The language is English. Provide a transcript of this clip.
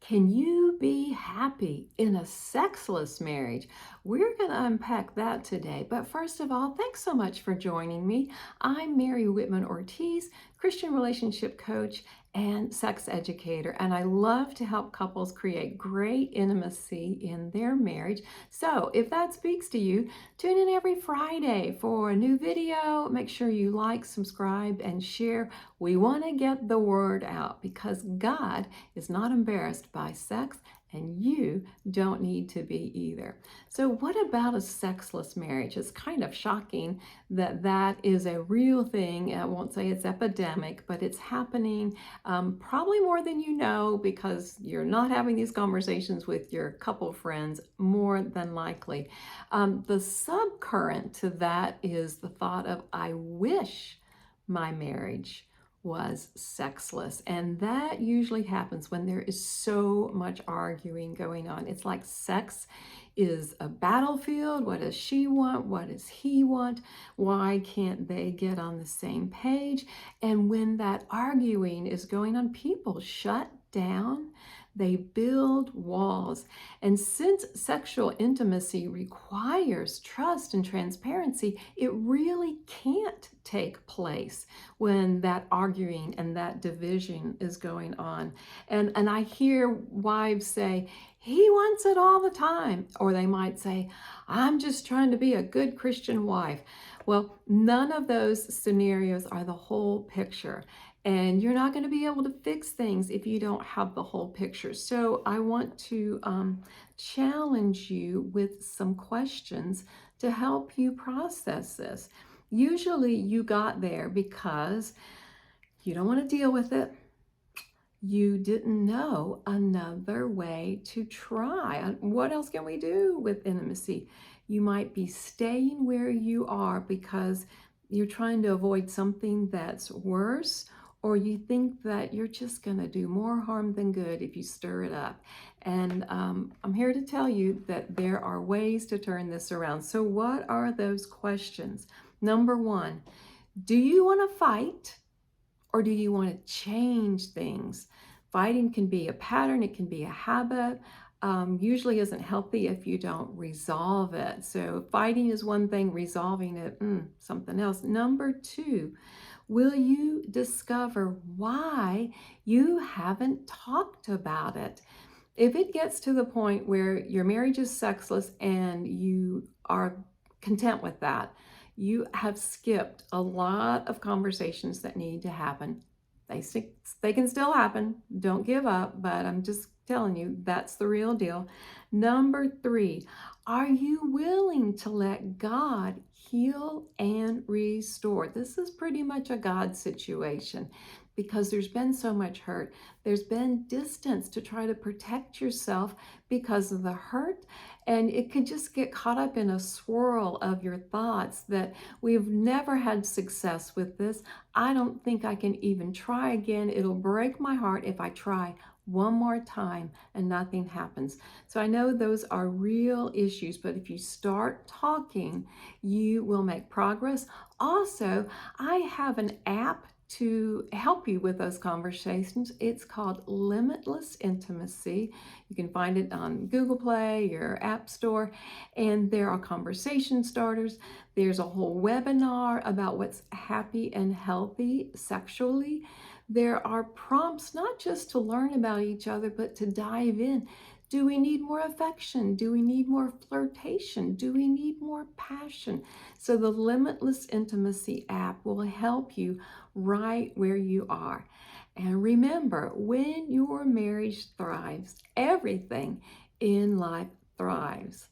Can you be happy in a sexless marriage? We're going to unpack that today. But first of all, thanks so much for joining me. I'm Mary Whitman Ortiz, Christian relationship coach and sex educator, and I love to help couples create great intimacy in their marriage. So if that speaks to you, tune in every Friday for a new video. Make sure you like, subscribe, and share. We want to get the word out because God is not embarrassed by sex, and you don't need to be either. So what about a sexless marriage? It's kind of shocking that that is a real thing. I won't say it's epidemic, but it's happening probably more than you know because you're not having these conversations with your couple friends, more than likely. The subcurrent to that is the thought of, I wish my marriage was sexless. And that usually happens when there is so much arguing going on. It's like sex is a battlefield. What does she want? What does he want? Why can't they get on the same page? And when that arguing is going on, people shut down. They build walls. And since sexual intimacy requires trust and transparency, it really can't take place when that arguing and that division is going on. And I hear wives say, he wants it all the time. Or they might say, I'm just trying to be a good Christian wife. Well, none of those scenarios are the whole picture. And you're not going to be able to fix things if you don't have the whole picture. So I want to challenge you with some questions to help you process this. Usually you got there because you don't want to deal with it. You didn't know another way to try. What else can we do with intimacy? You might be staying where you are because you're trying to avoid something that's worse, or you think that you're just going to do more harm than good if you stir it up. And I'm here to tell you that there are ways to turn this around. So what are those questions? Number one, do you want to fight or do you want to change things? Fighting can be a pattern, it can be a habit. Usually isn't healthy if you don't resolve it. So fighting is one thing, resolving it, something else. Number two, will you discover why you haven't talked about it? If it gets to the point where your marriage is sexless and you are content with that, you have skipped a lot of conversations that need to happen. They can still happen. Don't give up, but I'm just telling you, that's the real deal. Number three, are you willing to let God heal and restore? This is pretty much a God situation because there's been so much hurt. There's been distance to try to protect yourself because of the hurt. And it could just get caught up in a swirl of your thoughts that we've never had success with this. I don't think I can even try again. It'll break my heart if I try one more time and nothing happens. So I know those are real issues, but if you start talking, you will make progress. Also, I have an app to help you with those conversations. It's called Limitless Intimacy. You can find it on Google Play, your App Store, and there are conversation starters. There's a whole webinar about what's happy and healthy sexually. There are prompts not just to learn about each other, but to dive in. Do we need more affection? Do we need more flirtation? Do we need more passion? So the Limitless Intimacy app will help you right where you are. And remember, when your marriage thrives, everything in life thrives.